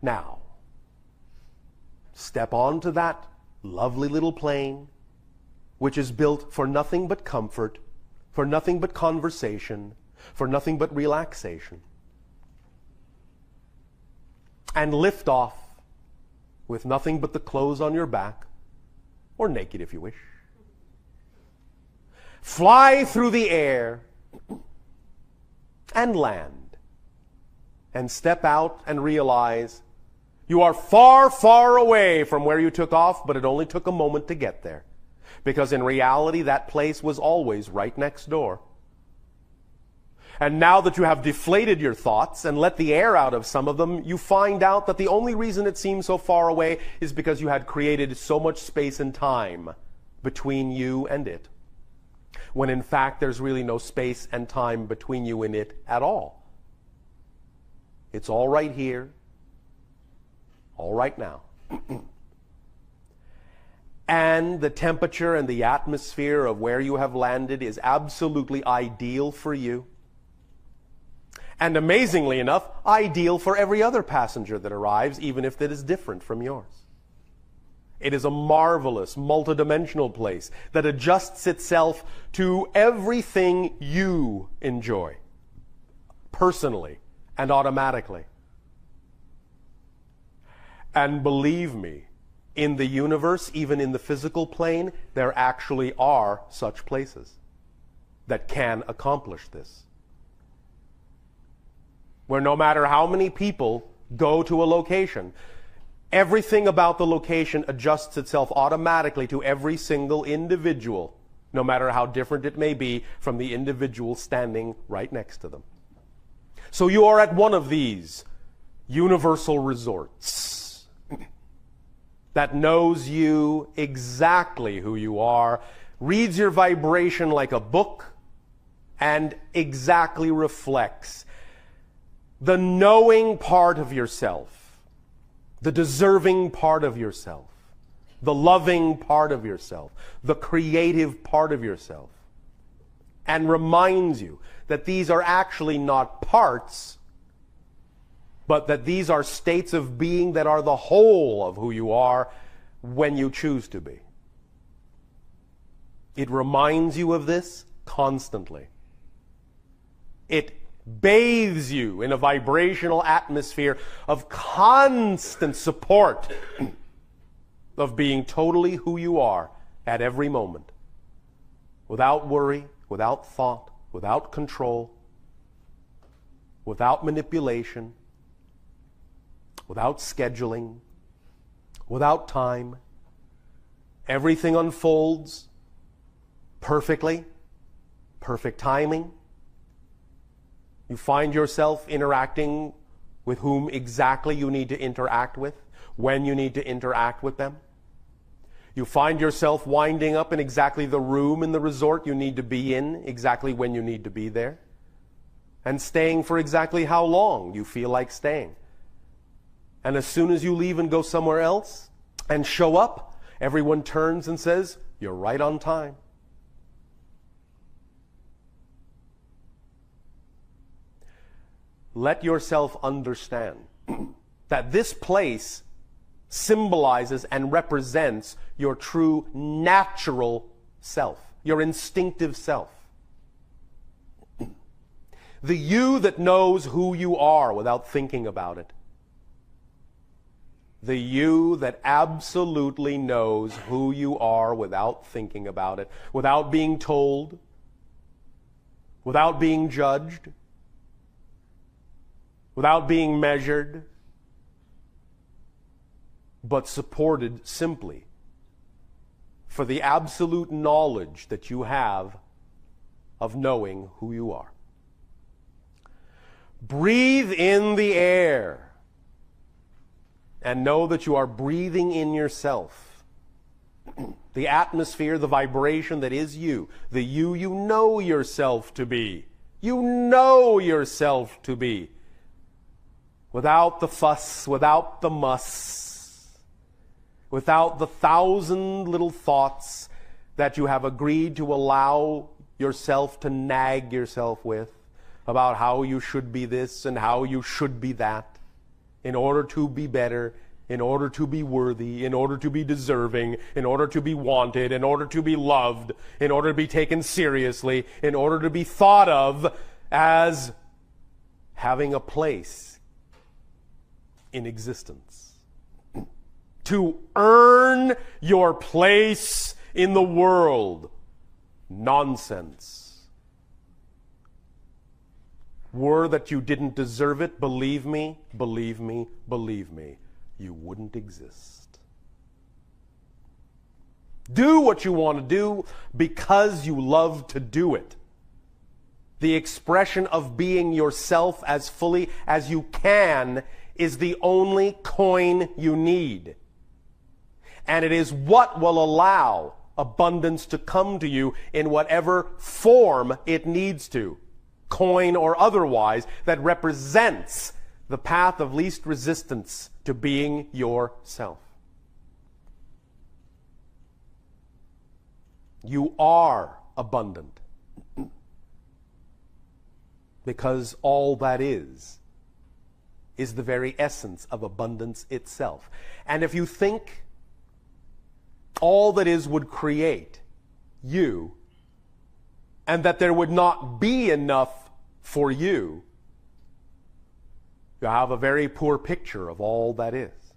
Now, step onto that lovely little plane, which is built for nothing but comfort, for nothing but conversation, for nothing but relaxation. And lift off with nothing but the clothes on your back, or naked if you wish. Fly through the air and land. And step out and realize you are far, far away from where you took off, but it only took a moment to get there. Because in reality, that place was always right next door. And now that you have deflated your thoughts and let the air out of some of them, you find out that the only reason it seems so far away is because you had created so much space and time between you and it. When in fact, there's really no space and time between you and it at all. It's all right here, all right now. And the temperature and the atmosphere of where you have landed is absolutely ideal for you. And amazingly enough, ideal for every other passenger that arrives, even if it is different from yours. It is a marvelous, multidimensional place that adjusts itself to everything you enjoy, personally and automatically. And believe me, in the universe, even in the physical plane, there actually are such places that can accomplish this. Where no matter how many people go to a location, everything about the location adjusts itself automatically to every single individual, no matter how different it may be from the individual standing right next to them. So you are at one of these universal resorts that knows you exactly who you are, reads your vibration like a book, and exactly reflects the knowing part of yourself, the deserving part of yourself, the loving part of yourself, the creative part of yourself, and reminds you that these are actually not parts, but that these are states of being that are the whole of who you are when you choose to be. It reminds you of this constantly. It bathes you in a vibrational atmosphere of constant support of being totally who you are at every moment, without worry, without thought, without control, without manipulation, without scheduling, without time. Everything unfolds perfectly, perfect timing. You find yourself interacting with whom exactly you need to interact with, when you need to interact with them. You find yourself winding up in exactly the room in the resort you need to be in, exactly when you need to be there, and staying for exactly how long you feel like staying. And as soon as you leave and go somewhere else and show up, everyone turns and says, "You're right on time." Let yourself understand that this place symbolizes and represents your true natural self, your instinctive self. The you that knows who you are without thinking about it. The you that absolutely knows who you are without thinking about it, without being told, without being judged, without being measured, but supported simply for the absolute knowledge that you have of knowing who you are. Breathe in the air and know that you are breathing in yourself. The atmosphere, the vibration that is you, the you know yourself to be. You know yourself to be. Without the fuss, without the muss, without the 1,000 little thoughts that you have agreed to allow yourself to nag yourself with about how you should be this and how you should be that. in order to be better, in order to be worthy, in order to be deserving, in order to be wanted, in order to be loved, in order to be taken seriously, in order to be thought of as having a place in existence. To earn your place in the world. Nonsense. Were that you didn't deserve it, believe me, believe me, believe me, you wouldn't exist. Do what you want to do because you love to do it. The expression of being yourself as fully as you can is the only coin you need. And it is what will allow abundance to come to you in whatever form it needs to, coin or otherwise, that represents the path of least resistance to being yourself. You are abundant because all that is the very essence of abundance itself. And if you think all that is would create you, and that there would not be enough for you, you have a very poor picture of all that is.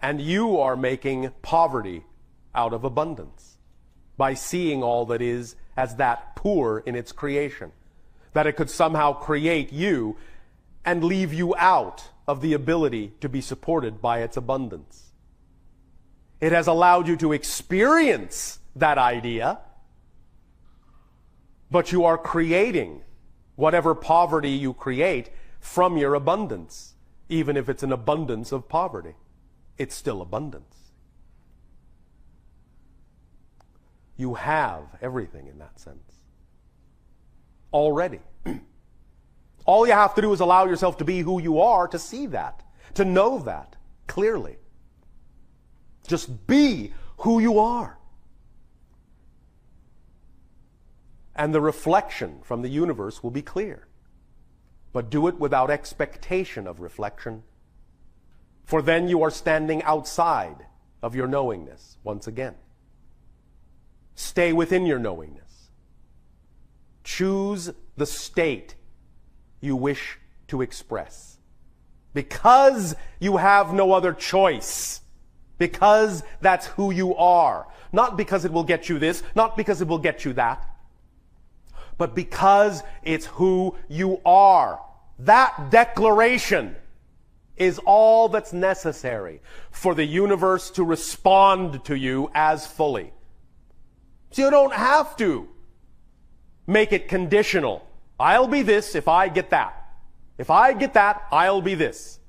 And you are making poverty out of abundance by seeing all that is as that poor in its creation, that it could somehow create you and leave you out of the ability to be supported by its abundance. It has allowed you to experience that idea, but you are creating whatever poverty you create from your abundance. Even if it's an abundance of poverty, it's still abundance. You have everything in that sense already. All you have to do is allow yourself to be who you are, to see that, to know that clearly. Just be who you are. And the reflection from the universe will be clear. But do it without expectation of reflection, for then you are standing outside of your knowingness once again. Stay within your knowingness. Choose the state you wish to express, because you have no other choice, because that's who you are. Not because it will get you this, not because it will get you that, but because it's who you are. That declaration is all that's necessary for the universe to respond to you as fully. So you don't have to make it conditional. I'll be this if I get that. If I get that, I'll be this.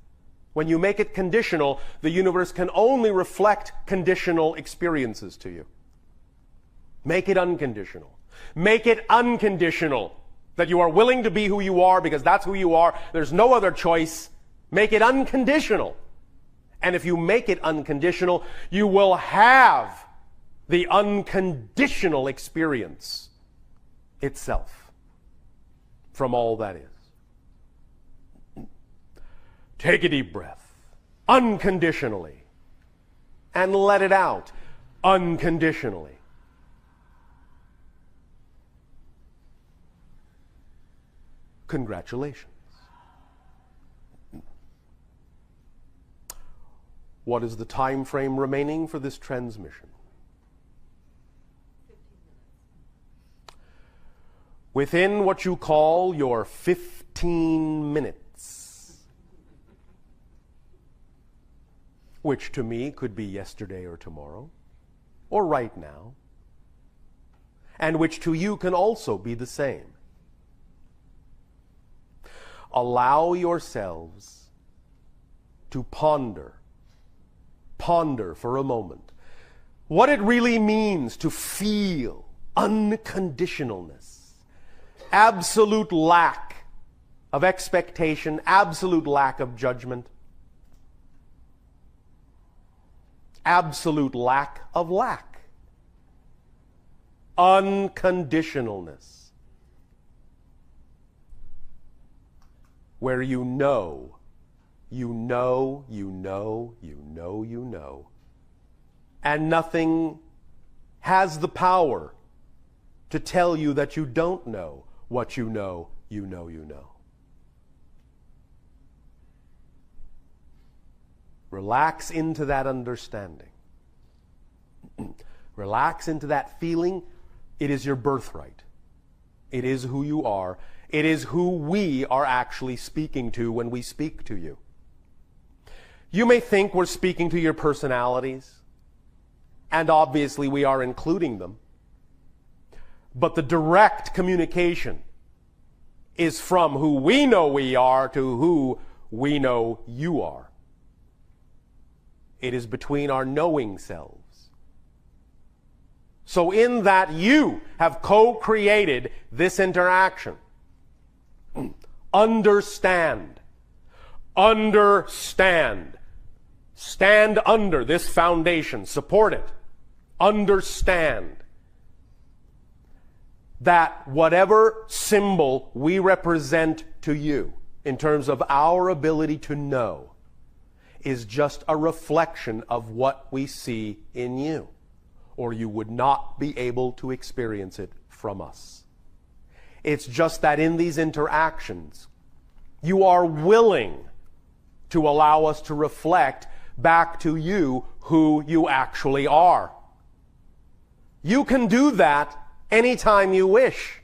When you make it conditional, the universe can only reflect conditional experiences to you. Make it unconditional. Make it unconditional. That you are willing to be who you are because that's who you are. There's no other choice. Make it unconditional. And if you make it unconditional, you will have the unconditional experience itself from all that is. Take a deep breath, unconditionally, and let it out unconditionally. Congratulations. What is the time frame remaining for this transmission? 15 minutes. Within what you call your 15 minutes, which to me could be yesterday or tomorrow, or right now, and which to you can also be the same. Allow yourselves to ponder for a moment what it really means to feel unconditionalness, absolute lack of expectation, absolute lack of judgment, absolute lack of lack, unconditionalness. where you know, you know, you know, you know, you know, and nothing has the power to tell you that you don't know what you know, you know, you know. Relax into that understanding. Relax into that feeling. It is your birthright. It is who you are. It is who we are actually speaking to when we speak to you. You may think we're speaking to your personalities, and obviously we are including them. But the direct communication is from who we know we are to who we know you are. It is between our knowing selves. So in that you have co-created this interaction. Understand. Understand. Stand under this foundation. Support it. Understand that whatever symbol we represent to you in terms of our ability to know is just a reflection of what we see in you, or you would not be able to experience it from us. It's just that in these interactions, you are willing to allow us to reflect back to you who you actually are. You can do that anytime you wish.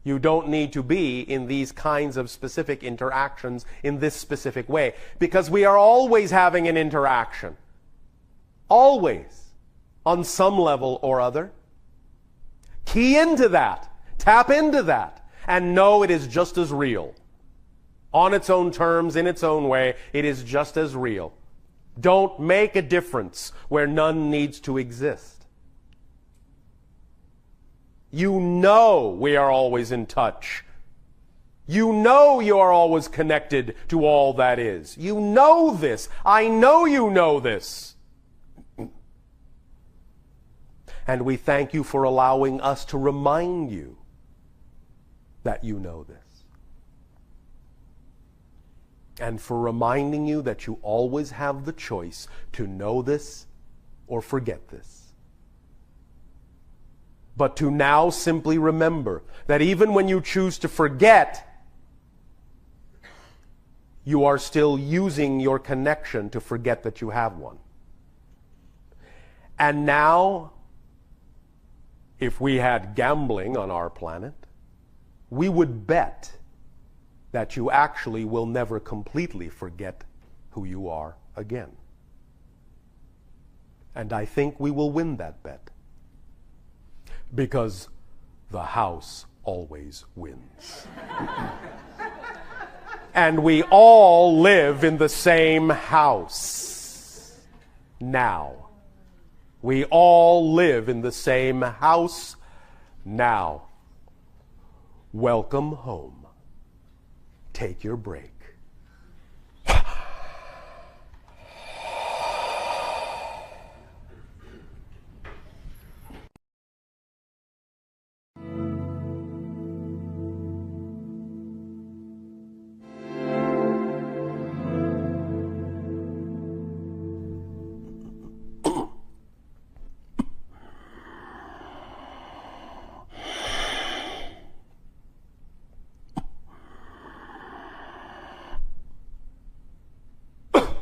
You don't need to be in these kinds of specific interactions in this specific way, because we are always having an interaction. Always. On some level or other. Key into that. Tap into that. And know it is just as real. On its own terms, in its own way, it is just as real. Don't make a difference where none needs to exist. You know we are always in touch. You know you are always connected to all that is. You know this. I know you know this. And we thank you for allowing us to remind you that you know this. And for reminding you that you always have the choice to know this or forget this. But to now simply remember that even when you choose to forget, you are still using your connection to forget that you have one. And now, if we had gambling on our planet, we would bet that you actually will never completely forget who you are again. And I think we will win that bet. Because the house always wins. And we all live in the same house. Now. We all live in the same house now. Welcome home. Take your break.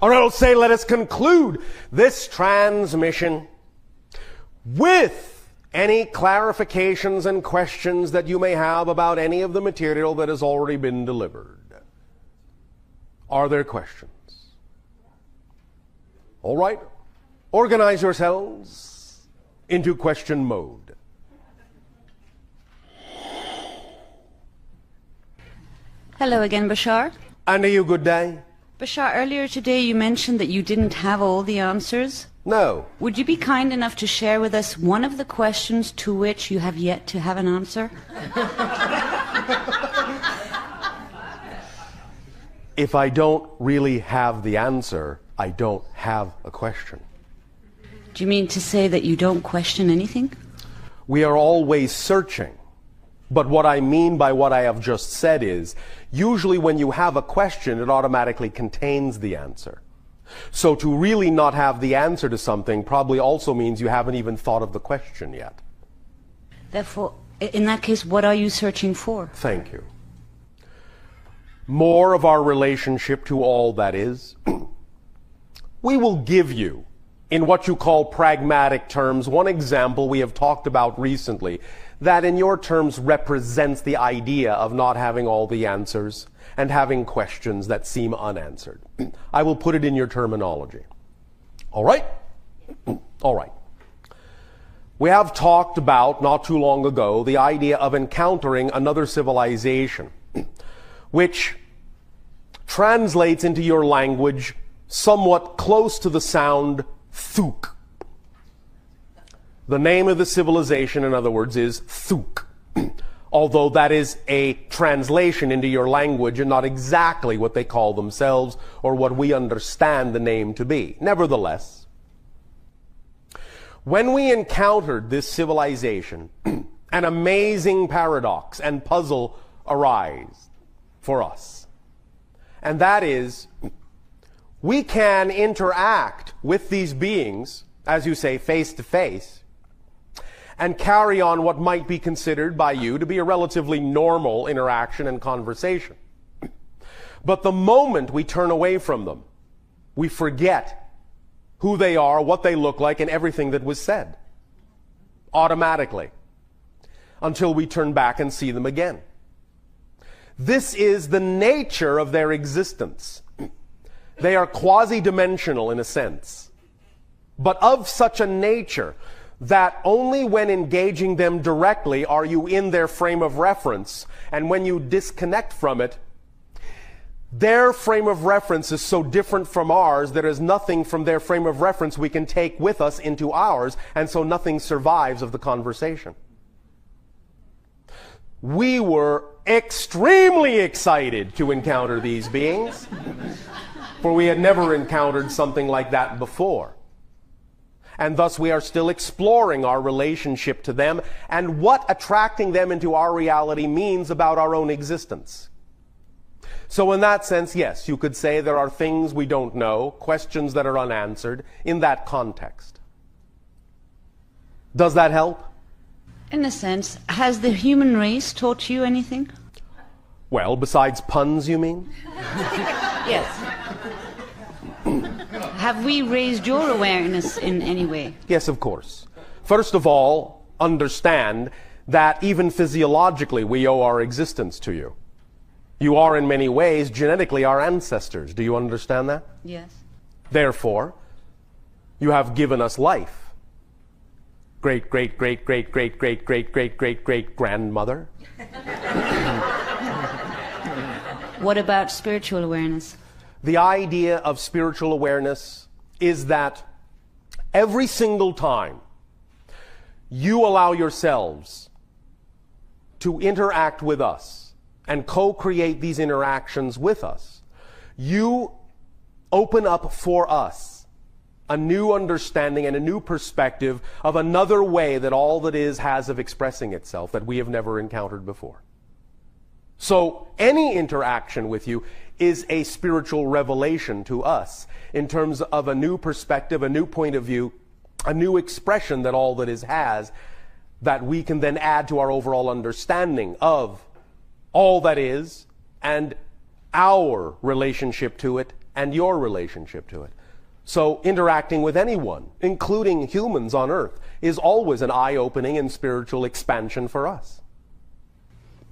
All right, I'll say let us conclude this transmission with any clarifications and questions that you may have about any of the material that has already been delivered. Are there questions? All right, organize yourselves into question mode. Hello again, Bashar. And you good day? Bashar, earlier today you mentioned that you didn't have all the answers. No. Would you be kind enough to share with us one of the questions to which you have yet to have an answer? If I don't really have the answer, I don't have a question. Do you mean to say that you don't question anything? We are always searching, But what I mean by what I have just said is, usually when you have a question, it automatically contains the answer. So to really not have the answer to something probably also means you haven't even thought of the question yet. Therefore, in that case, what are you searching for? Thank you. More of our relationship to all that is. We will give you, in what you call pragmatic terms, one example we have talked about recently that in your terms represents the idea of not having all the answers and having questions that seem unanswered. I will put it in your terminology. All right? All right. We have talked about, not too long ago, the idea of encountering another civilization, which translates into your language somewhat close to the sound Thuk. The name of the civilization, in other words, is Thuk. Although that is a translation into your language and not exactly what they call themselves or what we understand the name to be. Nevertheless, when we encountered this civilization, an amazing paradox and puzzle arise for us. And that is, we can interact with these beings, as you say, face to face, and carry on what might be considered by you to be a relatively normal interaction and conversation. But the moment we turn away from them, we forget who they are, what they look like, and everything that was said. Automatically. Until we turn back and see them again. This is the nature of their existence. They are quasi-dimensional in a sense, but of such a nature that only when engaging them directly are you in their frame of reference, and when you disconnect from it, their frame of reference is so different from ours, there is nothing from their frame of reference we can take with us into ours, and so nothing survives of the conversation. We were extremely excited to encounter these beings, for we had never encountered something like that before. And thus we are still exploring our relationship to them and what attracting them into our reality means about our own existence. So in that sense, yes, you could say there are things we don't know, questions that are unanswered in that context. Does that help? In a sense, has the human race taught you anything? Well, besides puns, you mean? Yes. Have we raised your awareness in any way? Yes, of course. First of all, understand that even physiologically we owe our existence to you. You are in many ways genetically our ancestors. Do you understand that? Yes. Therefore, you have given us life. Great, great, great, great, great, great, great, great, great, great grandmother. What about spiritual awareness? The idea of spiritual awareness is that every single time you allow yourselves to interact with us and co-create these interactions with us, you open up for us a new understanding and a new perspective of another way that all that is has of expressing itself that we have never encountered before. So any interaction with you is a spiritual revelation to us in terms of a new perspective, a new point of view, a new expression that all that is has that we can then add to our overall understanding of all that is and our relationship to it and your relationship to it. So interacting with anyone, including humans on earth, is always an eye-opening and spiritual expansion for us.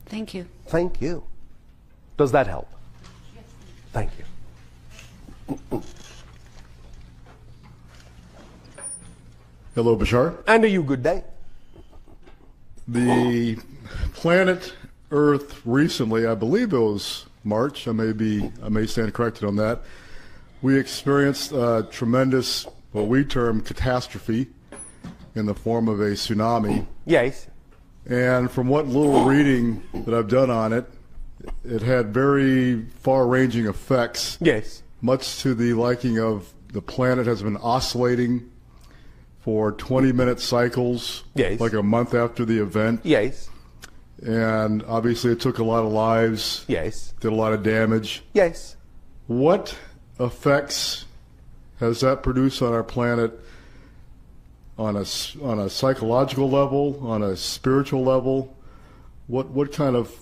Thank you. Thank you. Does that help? Thank you. Hello, Bashar. And to you, good day. The planet Earth recently, I believe it was March, I may stand corrected on that, we experienced a tremendous, what we term catastrophe, in the form of a tsunami. Yes. And from what little reading that I've done on it, it had very far-ranging effects. Yes. Much to the liking of the planet has been oscillating for 20-minute cycles, yes, like a month after the event. Yes. and obviously it took a lot of lives. Yes. Did a lot of damage. Yes. What effects has that produced on our planet on a psychological level, on a spiritual level? What kind of,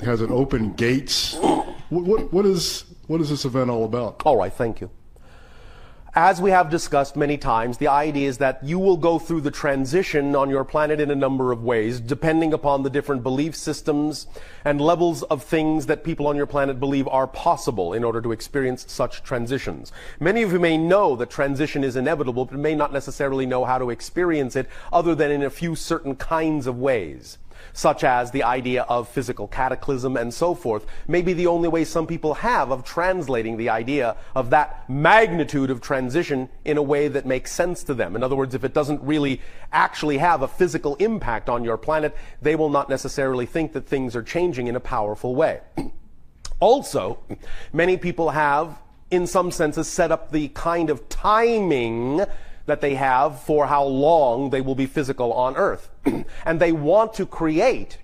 has it opened gates? What is this event all about? All right, thank you. As we have discussed many times, the idea is that you will go through the transition on your planet in a number of ways, depending upon the different belief systems and levels of things that people on your planet believe are possible in order to experience such transitions. Many of you may know that transition is inevitable, but may not necessarily know how to experience it other than in a few certain kinds of ways, such as the idea of physical cataclysm and so forth, may be the only way some people have of translating the idea of that magnitude of transition in a way that makes sense to them. In other words, if it doesn't really actually have a physical impact on your planet, they will not necessarily think that things are changing in a powerful way. Also, many people have, in some senses, set up the kind of timing that they have for how long they will be physical on Earth. And they want to create,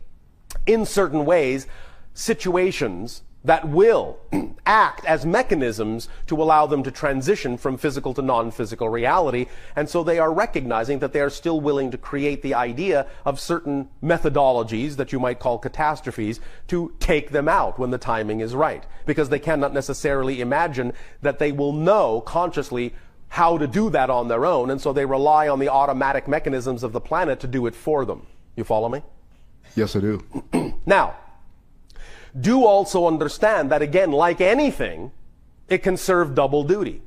in certain ways, situations that will act as mechanisms to allow them to transition from physical to non-physical reality. And so they are recognizing that they are still willing to create the idea of certain methodologies that you might call catastrophes to take them out when the timing is right. Because they cannot necessarily imagine that they will know consciously how to do that on their own, and so they rely on the automatic mechanisms of the planet to do it for them. You follow me? Yes, I do. Now, do also understand that, again, like anything, it can serve double duty.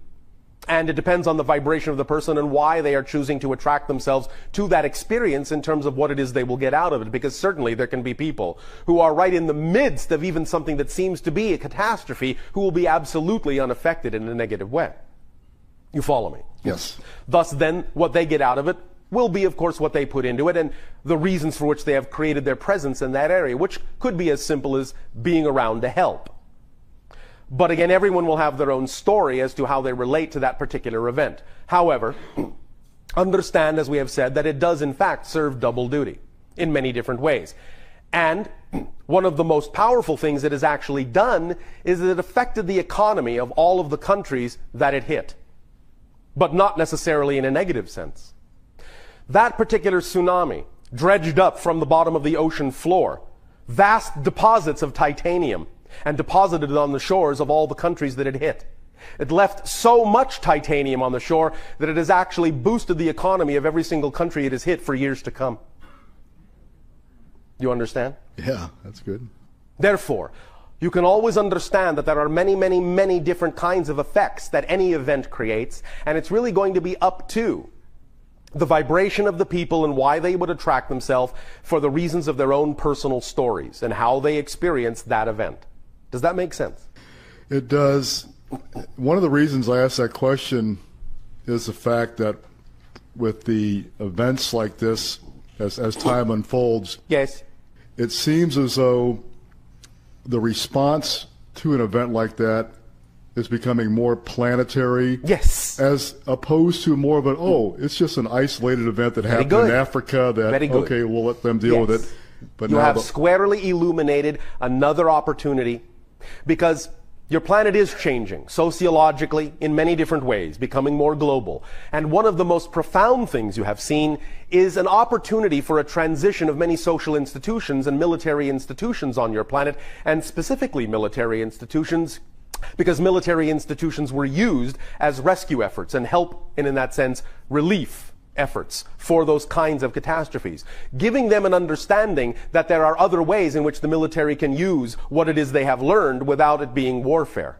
And it depends on the vibration of the person and why they are choosing to attract themselves to that experience in terms of what it is they will get out of it. Because certainly there can be people who are right in the midst of even something that seems to be a catastrophe who will be absolutely unaffected in a negative way. You follow me? Yes. Thus, then, what they get out of it will be, of course, what they put into it and the reasons for which they have created their presence in that area, which could be as simple as being around to help. But again, everyone will have their own story as to how they relate to that particular event. However, understand, as we have said, that it does, in fact, serve double duty in many different ways. And one of the most powerful things it has actually done is that it affected the economy of all of the countries that it hit, but not necessarily in a negative sense. That particular tsunami dredged up from the bottom of the ocean floor vast deposits of titanium and deposited it on the shores of all the countries that it hit. It left so much titanium on the shore that it has actually boosted the economy of every single country it has hit for years to come. You understand? Yeah, that's good. Therefore, you can always understand that there are many, many, many different kinds of effects that any event creates, and it's really going to be up to the vibration of the people and why they would attract themselves for the reasons of their own personal stories and how they experience that event. Does that make sense? It does. One of the reasons I asked that question is the fact that with the events like this, as time unfolds, yes, it seems as though the response to an event like that is becoming more planetary. Yes. As opposed to more of an, it's just an isolated event that happened in Africa that, okay, we'll let them deal with it. But you now have squarely illuminated another opportunity, because your planet is changing sociologically in many different ways, becoming more global. And one of the most profound things you have seen is an opportunity for a transition of many social institutions and military institutions on your planet, and specifically military institutions, because military institutions were used as rescue efforts and help, and in that sense, relief efforts for those kinds of catastrophes, giving them an understanding that there are other ways in which the military can use what it is they have learned without it being warfare.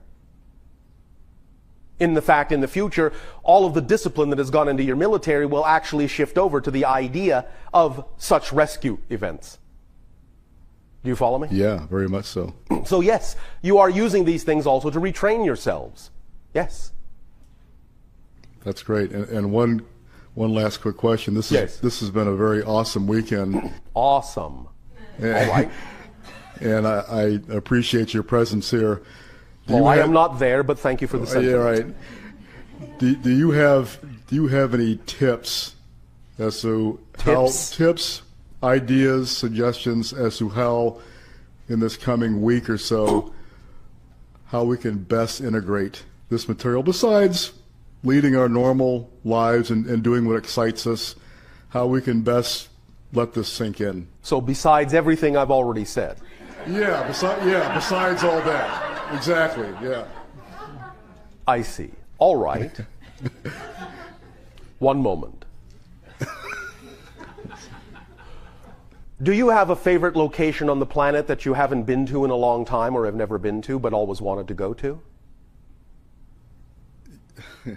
In the fact, in the future, all of the discipline that has gone into your military will actually shift over to the idea of such rescue events. Do you follow me? Yeah, very much so. So yes, you are using these things also to retrain yourselves. Yes. That's great. And one last quick question. This has been a very awesome weekend. Awesome. All right. And I appreciate your presence here. I am not there, but thank you for the sentiment. Yeah, right. Do you have any tips as to ideas, suggestions as to how, in this coming week or so, how we can best integrate this material, besides leading our normal lives and doing what excites us, how we can best let this sink in. So besides everything I've already said. Yeah, besides all that. Exactly, yeah. I see. All right. One moment. Do you have a favorite location on the planet that you haven't been to in a long time or have never been to but always wanted to go to?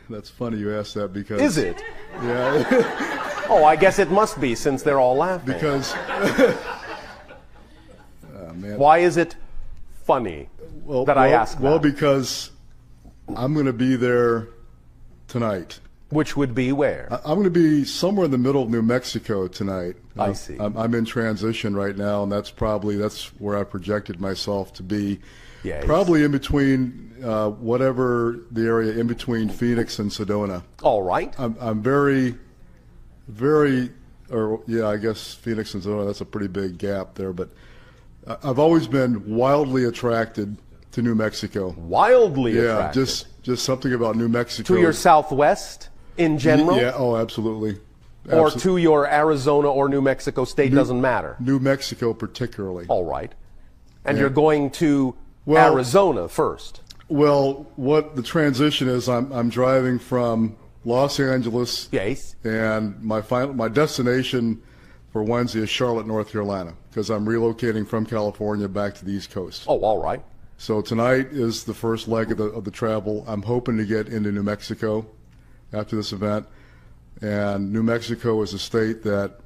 That's funny you asked that because... Is it? Yeah. Oh, I guess it must be since they're all laughing. Because... man. Why is it funny that I ask that? Well, because I'm going to be there tonight. Which would be where? I'm going to be somewhere in the middle of New Mexico tonight. I see. I'm in transition right now, and that's where I projected myself to be. Yes. Probably in between whatever the area in between Phoenix and Sedona. All right. I'm very, I guess Phoenix and Sedona, that's a pretty big gap there, but I've always been wildly attracted to New Mexico. Wildly attracted? Yeah, just something about New Mexico. To your Southwest in general? Yeah, oh, absolutely. Or to your Arizona or New Mexico state, doesn't matter? New Mexico particularly. All right. And you're going to Arizona first? Well, what the transition is, I'm driving from Los Angeles. Yes. And my destination for Wednesday is Charlotte, North Carolina, because I'm relocating from California back to the East Coast. Oh, all right. So tonight is the first leg of the travel. I'm hoping to get into New Mexico after this event. And New Mexico is a state that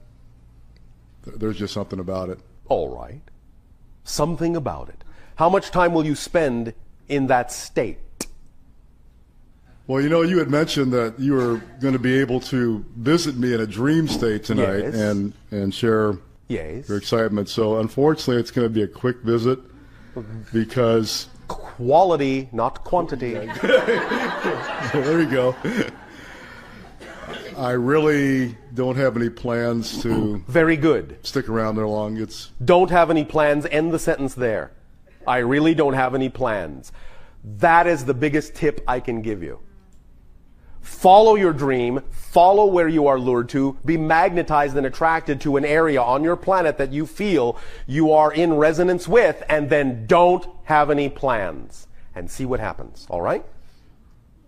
there's just something about it. All right. Something about it. How much time will you spend in that state? Well, you had mentioned that you were going to be able to visit me in a dream state tonight. Yes. and share your excitement. So unfortunately, it's going to be a quick visit because... Quality, not quantity. There you go. I really don't have any plans to... Very good. ...stick around there long. Don't have any plans. End the sentence there. I really don't have any plans. That is the biggest tip I can give you. Follow your dream, follow where you are lured to, be magnetized and attracted to an area on your planet that you feel you are in resonance with, and then don't have any plans and see what happens. All right?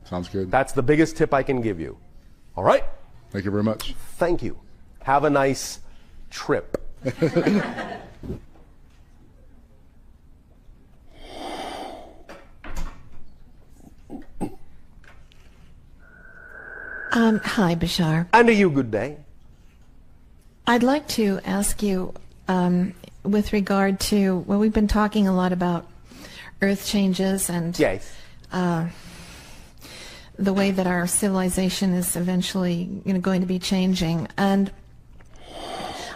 Sounds good. That's the biggest tip I can give you. All right? Thank you very much. Thank you. Have a nice trip. Hi, Bashar. And to you, good day. I'd like to ask you, with regard to, well, we've been talking a lot about earth changes and yes. The way that our civilization is eventually going to be changing. And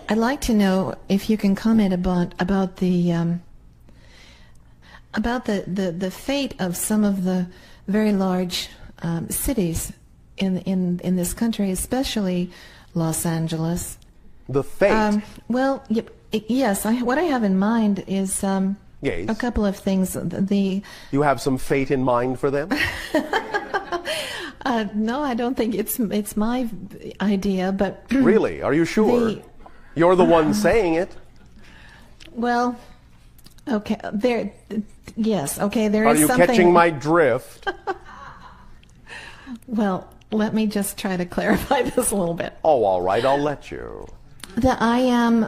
I'd like to know if you can comment about the fate of some of the very large cities in this country, especially Los Angeles. The fate? Well, yes. What I have in mind is yes. a couple of things. You have some fate in mind for them? No, I don't think it's my idea, but really, are you sure? You're the one saying it. Well, okay. Yes. Okay. There are is you something. Catching my drift? Well, let me just try to clarify this a little bit. Oh, all right. I'll let you. The I Am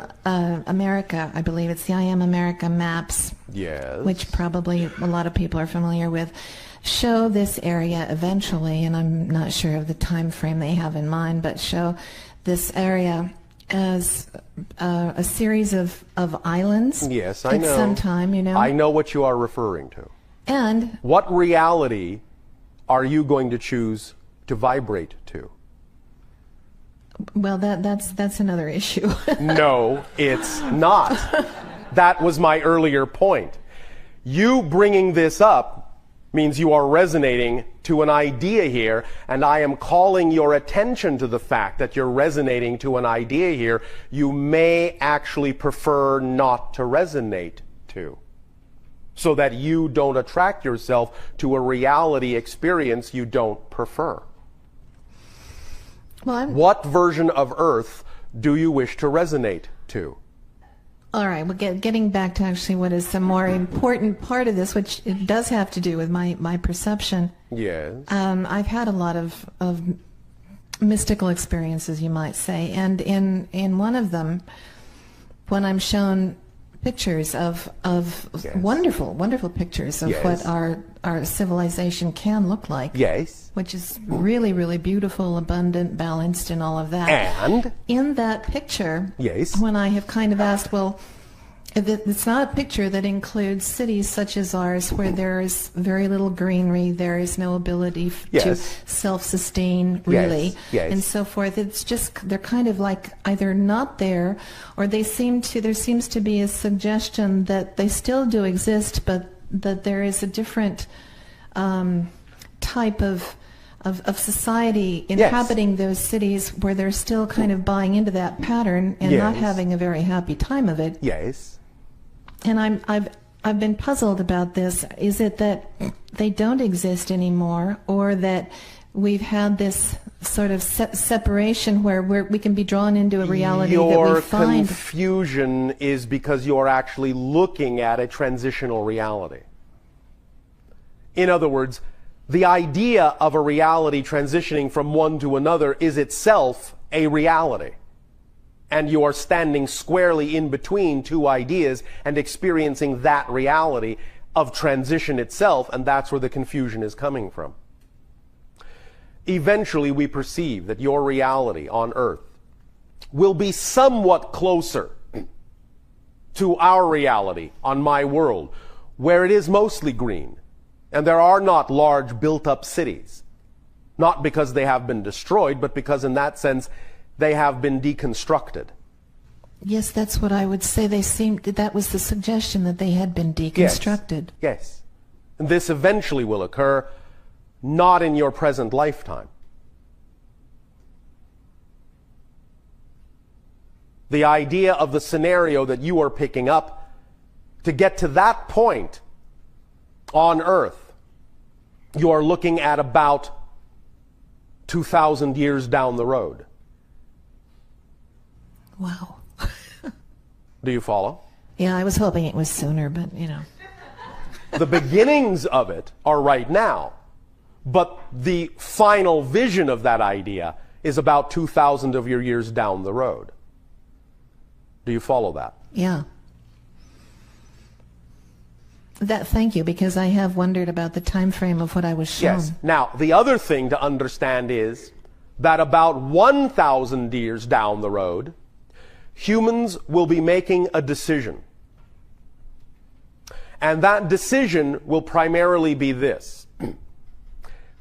America, I believe it's the I Am America maps. Yes. Which probably a lot of people are familiar with, show this area eventually, and I'm not sure of the time frame they have in mind, but show this area as a series of islands. Yes, I know. At some time, I know what you are referring to. And what reality are you going to choose to vibrate to? Well, that's another issue. No, it's not. That was my earlier point. You bringing this up means you are resonating to an idea here, and I am calling your attention to the fact that you're resonating to an idea here you may actually prefer not to resonate to, so that you don't attract yourself to a reality experience you don't prefer. Well, what version of Earth do you wish to resonate to? all right, well, getting back to actually what is the more important part of this, which it does have to do with my perception. Yes. I've had a lot of mystical experiences, you might say, and in one of them, when I'm shown pictures of Yes. wonderful pictures of Yes. what our civilization can look like. Yes. Which is really, really beautiful, abundant, balanced, and all of that. And? In that picture, Yes. when I have kind of asked, well, it's not a picture that includes cities such as ours where there is very little greenery, there is no ability to Yes. self-sustain, really, Yes. Yes. and so forth. It's just, they're kind of like either not there, or there seems to be a suggestion that they still do exist, but that there is a different type of society inhabiting those cities where they're still kind of buying into that pattern and not Yes. having a very happy time of it. Yes. And I've been puzzled about this. Is it that they don't exist anymore, or that we've had this sort of separation where we can be drawn into a reality that Your we find? confusion is because you're actually looking at a transitional reality. In other words, the idea of a reality transitioning from one to another is itself a reality. And you are standing squarely in between two ideas and experiencing that reality of transition itself, and that's where the confusion is coming from. Eventually, we perceive that your reality on Earth will be somewhat closer to our reality on my world, where it is mostly green, and there are not large built-up cities. Not because they have been destroyed, but because in that sense, they have been deconstructed. Yes, that's what I would say. That was the suggestion, that they had been deconstructed. Yes. And this eventually will occur, not in your present lifetime. The idea of the scenario that you are picking up, to get to that point on Earth, you are looking at about 2,000 years down the road. Wow. Do you follow? Yeah, I was hoping it was sooner, but you know. The beginnings of it are right now, but the final vision of that idea is about 2,000 of your years down the road. Do you follow that? Yeah. Thank you, because I have wondered about the time frame of what I was shown. Yes. Now, the other thing to understand is that about 1,000 years down the road, humans will be making a decision. And that decision will primarily be this,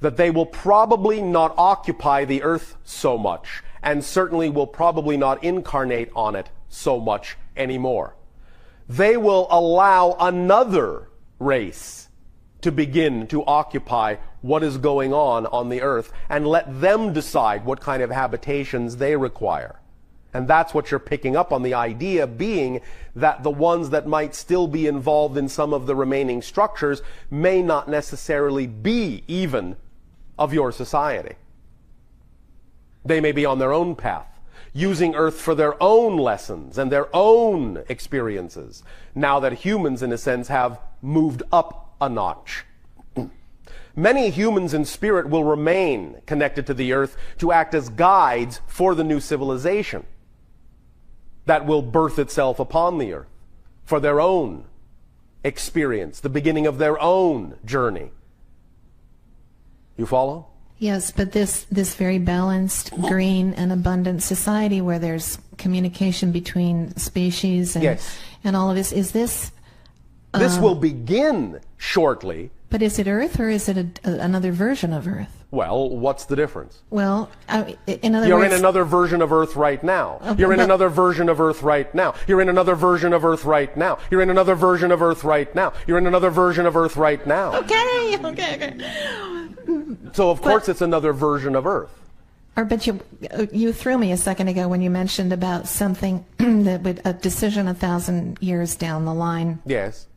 that they will probably not occupy the Earth so much, and certainly will probably not incarnate on it so much anymore. They will allow another race to begin to occupy what is going on the Earth, and let them decide what kind of habitations they require. And that's what you're picking up on, the idea being that the ones that might still be involved in some of the remaining structures may not necessarily be even of your society. They may be on their own path, using Earth for their own lessons and their own experiences, now that humans, in a sense, have moved up a notch. Many humans in spirit will remain connected to the Earth to act as guides for the new civilization that will birth itself upon the Earth for their own experience, the beginning of their own journey. You follow? Yes, but this very balanced, green, and abundant society where there's communication between species and, Yes. and all of this, is this... This will begin shortly, But is it Earth or is it another version of Earth? Well, what's the difference? Well, in other You're words... in another version of Earth right now. You're in another version of Earth right now. You're in another version of Earth right now. You're in another version of Earth right now. You're in another version of Earth right now. Okay. So, of course, it's another version of Earth. But you threw me a second ago when you mentioned about something that would a decision 1,000 years down the line. Yes.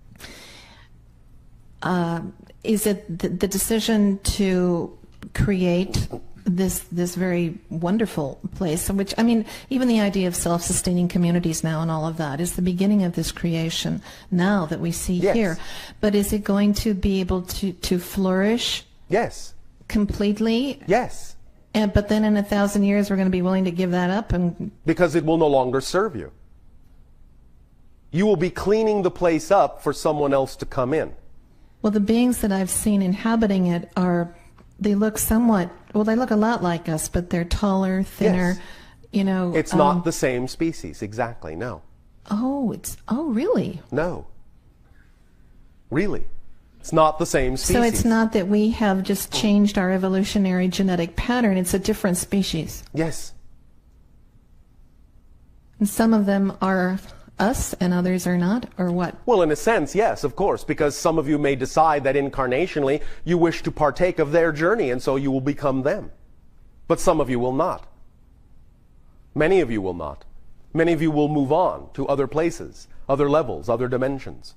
Is it the decision to create this very wonderful place, which, I mean, even the idea of self-sustaining communities now and all of that is the beginning of this creation now that we see here. But is it going to be able to flourish? Yes. Completely? Yes. But then in 1,000 years we're going to be willing to give that up? Because it will no longer serve you. You will be cleaning the place up for someone else to come in. Well, the beings that I've seen inhabiting it they look they look a lot like us, but they're taller, thinner, Yes. It's not the same species, exactly, no. Oh, really? No. Really. It's not the same species. So it's not that we have just changed our evolutionary genetic pattern, it's a different species. Yes. And some of them are us and others are not, or what? Well, in a sense, yes, of course, because some of you may decide that incarnationally you wish to partake of their journey, and so you will become them. But some of you will not. Many of you will not. Many of you will move on to other places, other levels, other dimensions.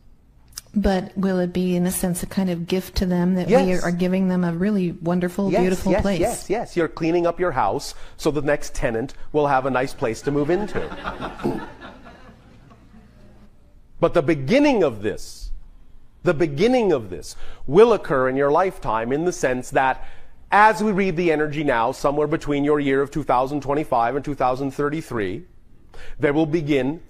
But will it be, in a sense, a kind of gift to them that Yes. we are giving them a really wonderful, beautiful place? Yes. You're cleaning up your house so the next tenant will have a nice place to move into. But the beginning of this will occur in your lifetime in the sense that as we read the energy now, somewhere between your year of 2025 and 2033, there will begin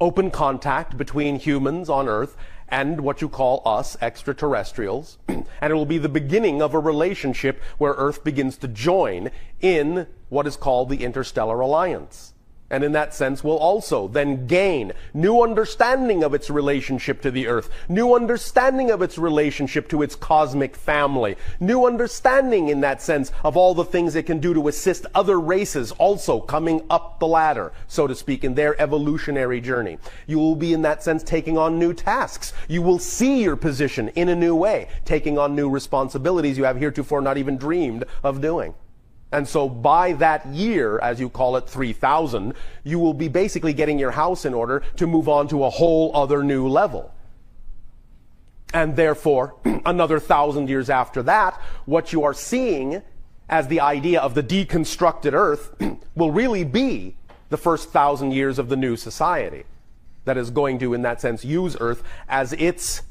open contact between humans on Earth and what you call us, extraterrestrials. And it will be the beginning of a relationship where Earth begins to join in what is called the Interstellar Alliance. And in that sense will also then gain new understanding of its relationship to the Earth, new understanding of its relationship to its cosmic family, new understanding in that sense of all the things it can do to assist other races also coming up the ladder, so to speak, in their evolutionary journey. You will be in that sense taking on new tasks. You will see your position in a new way, taking on new responsibilities you have heretofore not even dreamed of doing. And so by that year, as you call it, 3000, you will be basically getting your house in order to move on to a whole other new level. And therefore, another 1,000 years after that, what you are seeing as the idea of the deconstructed Earth will really be the first 1,000 years of the new society that is going to, in that sense, use Earth as its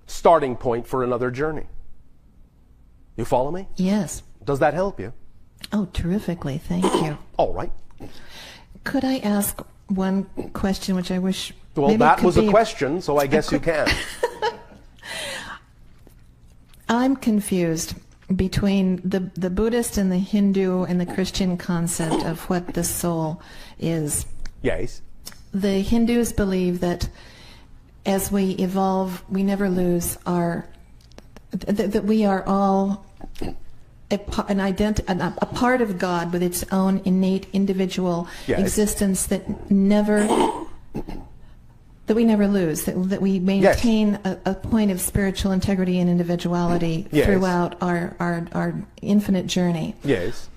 starting point for another journey. You follow me? Yes. Does that help you? Oh, terrifically. Thank you. All right. Could I ask one question, which I wish... Well, that was a question, so I guess you can. I'm confused between the Buddhist and the Hindu and the Christian concept of what the soul is. Yes. The Hindus believe that as we evolve, we never lose our... that we are all... a part of God with its own innate individual existence that we never lose, that we maintain a point of spiritual integrity and individuality throughout our infinite journey. Yes.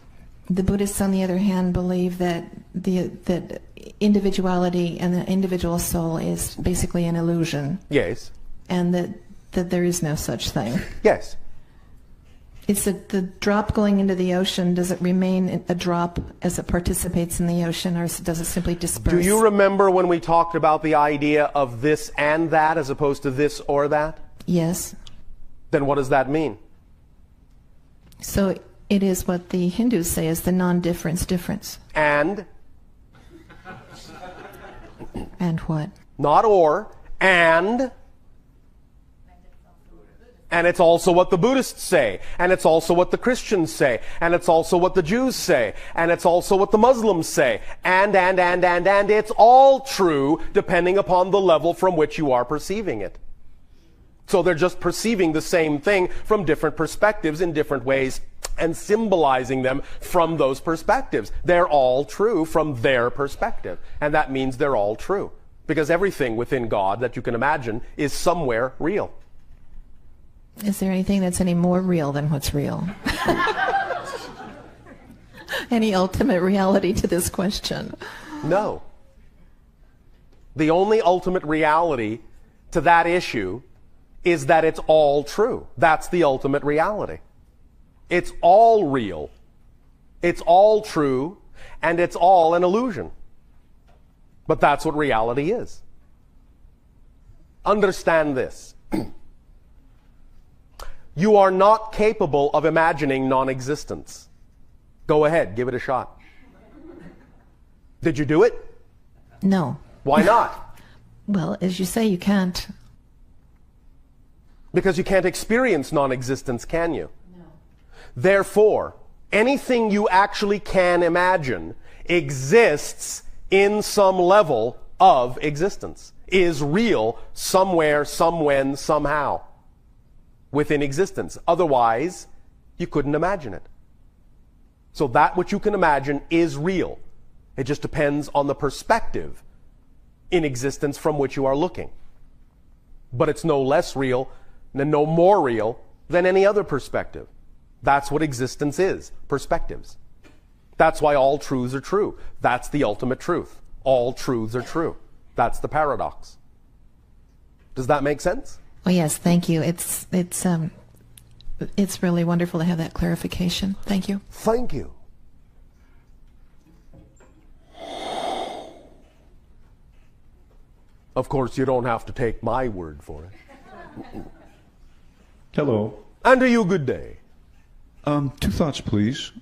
The Buddhists, on the other hand, believe that that individuality and the individual soul is basically an illusion. Yes. And that there is no such thing. Yes. It's the drop going into the ocean, does it remain a drop as it participates in the ocean, or does it simply disperse? Do you remember when we talked about the idea of this and that as opposed to this or that? Yes. Then what does that mean? So it is what the Hindus say is the non-difference difference. And? And what? Not or, and... And it's also what the Buddhists say, and it's also what the Christians say, and it's also what the Jews say, and it's also what the Muslims say, and it's all true depending upon the level from which you are perceiving it. So they're just perceiving the same thing from different perspectives in different ways and symbolizing them from those perspectives. They're all true from their perspective. And that means they're all true. Because everything within God that you can imagine is somewhere real. Is there anything that's any more real than what's real? Any ultimate reality to this question? No. The only ultimate reality to that issue is that it's all true. That's the ultimate reality. It's all real. It's all true, and it's all an illusion. But that's what reality is. Understand this. You are not capable of imagining non-existence. Go ahead, give it a shot. Did you do it? No. Why not? Well, as you say, you can't. Because you can't experience non-existence, can you? No. Therefore, anything you actually can imagine exists in some level of existence, is real somewhere, somewhen, somehow within existence. Otherwise, you couldn't imagine it. So that which you can imagine is real. It just depends on the perspective in existence from which you are looking. But it's no less real and no more real than any other perspective. That's what existence is, perspectives. That's why all truths are true. That's the ultimate truth. All truths are true. That's the paradox. Does that make sense? Well, yes, thank you. It's really wonderful to have that clarification. Thank you. Thank you. Of course, you don't have to take my word for it. Hello. And to you, good day. Two thoughts, please.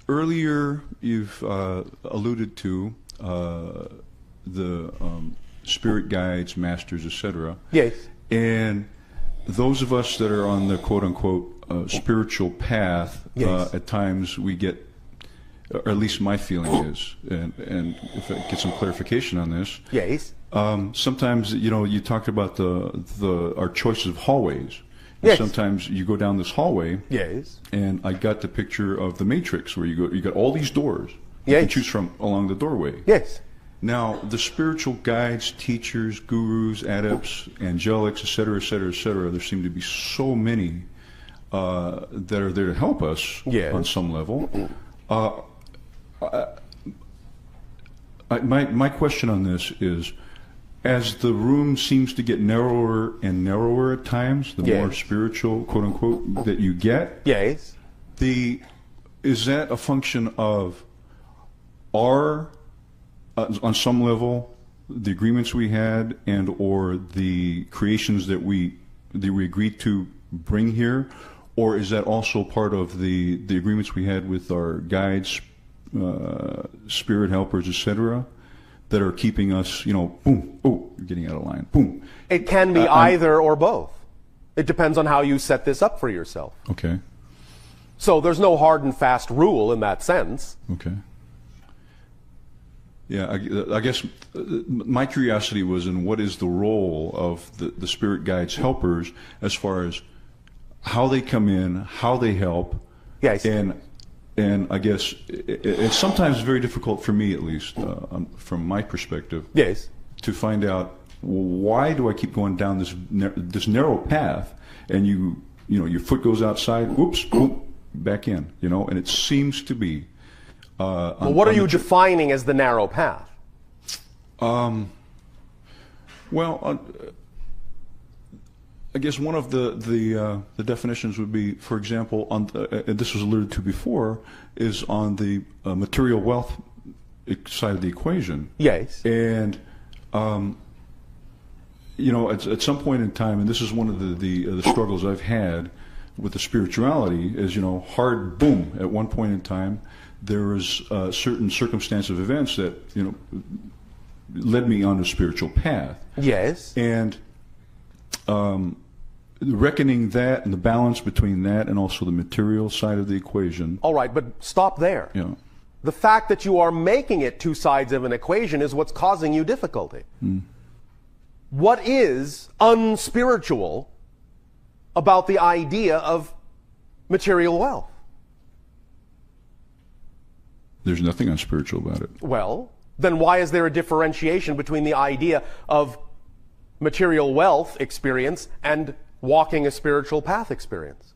Earlier, you've alluded to the spirit guides, masters, etc. Yes. And those of us that are on the quote-unquote spiritual path, yes. At times we get, or at least my feeling is, and if I get some clarification on this. Yes. Sometimes, you talked about our choices of hallways. Yes. Sometimes you go down this hallway. Yes. And I got the picture of the Matrix where you got all these doors you yes. can choose from along the doorway. Yes. Now, the spiritual guides, teachers, gurus, adepts, angelics, etc., etc., etc., there seem to be so many that are there to help us yes. on some level. My question on this is, as the room seems to get narrower and narrower at times, the yes. more spiritual, quote unquote, that you get, yes. Is that a function of our, on some level, the agreements we had and or the creations that we agreed to bring here, or is that also part of the agreements we had with our guides, spirit helpers, etc., that are keeping us, boom, oh, you're getting out of line, boom. It can be either or both. It depends on how you set this up for yourself. Okay. So there's no hard and fast rule in that sense. Okay. Yeah, I guess my curiosity was in what is the role of the spirit guides helpers as far as how they come in, how they help. Yes. And I guess it's sometimes very difficult for me, at least, from my perspective, yes. to find out why do I keep going down this narrow path, and your foot goes outside, whoops, boom, back in, and it seems to be. Well, what are you defining as the narrow path? I guess one of the definitions would be, for example, and this was alluded to before, is on the material wealth side of the equation. Yes. And at some point in time, and this is one of the struggles I've had with the spirituality, is hard boom. At one point in time, there was a certain circumstance of events that led me on a spiritual path. Yes. And reckoning that and the balance between that and also the material side of the equation. All right, but stop there. Yeah. The fact that you are making it two sides of an equation is what's causing you difficulty. What is unspiritual about the idea of material wealth? There's nothing unspiritual about it. Well, then why is there a differentiation between the idea of material wealth experience and walking a spiritual path experience?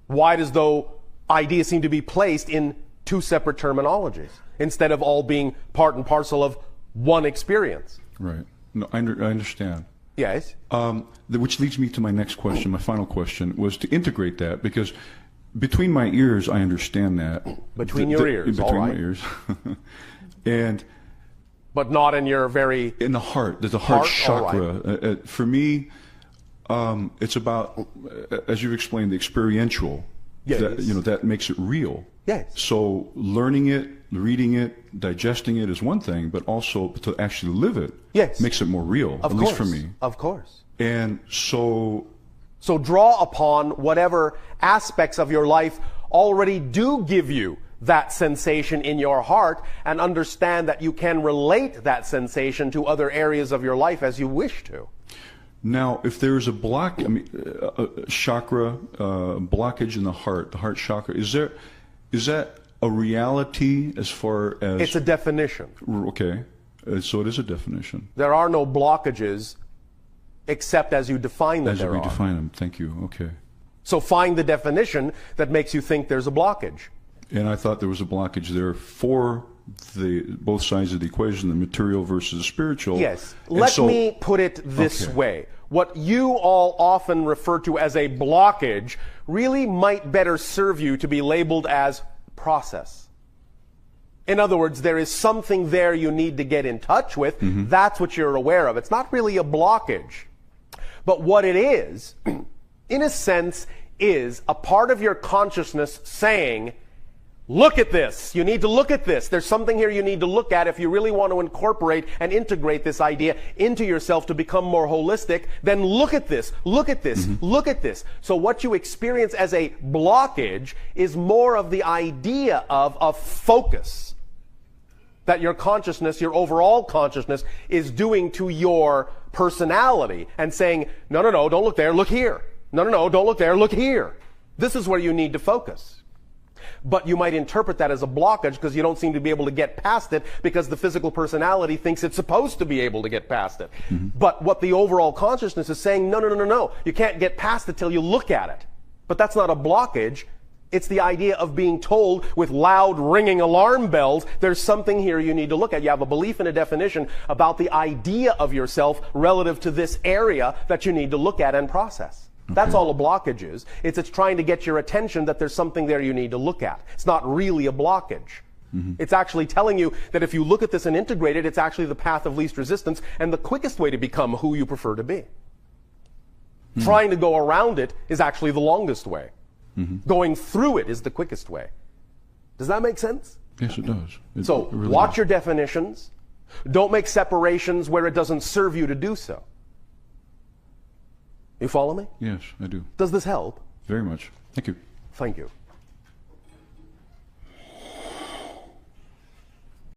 Why does those ideas seem to be placed in two separate terminologies instead of all being part and parcel of one experience? Right. No, I understand. Yes. Which leads me to my next question, my final question, was to integrate that, because between my ears, I understand that. Between your ears, between all right. my ears. And but not in your very... In the heart. There's a heart chakra. Right. For me, it's about, as you've explained, the experiential. Yes. That makes it real. Yes. So learning it, reading it, digesting it is one thing, but also to actually live it makes it more real, at least for me. Of course. And so draw upon whatever aspects of your life already do give you that sensation in your heart, and understand that you can relate that sensation to other areas of your life as you wish to. Now, if there's a block, chakra, blockage in the heart chakra, is that a reality as far as... It's a definition. Okay. So it is a definition. There are no blockages except as you define them. As we define them. Thank you. Okay. So find the definition that makes you think there's a blockage. And I thought there was a blockage there for both sides of the equation, the material versus the spiritual. Yes. Let me put it this way. What you all often refer to as a blockage really might better serve you to be labeled as process. In other words, there is something there you need to get in touch with. Mm-hmm. That's what you're aware of. It's not really a blockage. But what it is, in a sense, is a part of your consciousness saying, look at this. You need to look at this. There's something here you need to look at if you really want to incorporate and integrate this idea into yourself to become more holistic. Then look at this. Look at this. Mm-hmm. Look at this. So what you experience as a blockage is more of the idea of a focus that your consciousness, your overall consciousness, is doing to your personality and saying, no, don't look there, look here. No, don't look there, look here. This is where you need to focus. But you might interpret that as a blockage because you don't seem to be able to get past it because the physical personality thinks it's supposed to be able to get past it. Mm-hmm. But what the overall consciousness is saying, no. You can't get past it till you look at it. But that's not a blockage. It's the idea of being told with loud ringing alarm bells, there's something here you need to look at. You have a belief and a definition about the idea of yourself relative to this area that you need to look at and process. Okay. That's all a blockage is. It's trying to get your attention that there's something there you need to look at. It's not really a blockage. Mm-hmm. It's actually telling you that if you look at this and integrate it, it's actually the path of least resistance and the quickest way to become who you prefer to be. Mm-hmm. Trying to go around it is actually the longest way. Mm-hmm. Going through it is the quickest way. Does that make sense? Yes, it does. It really watch does. your definitions. Don't make separations where it doesn't serve you to do so. You follow me? Yes, I do. Does this help? Very much. Thank you. Thank you.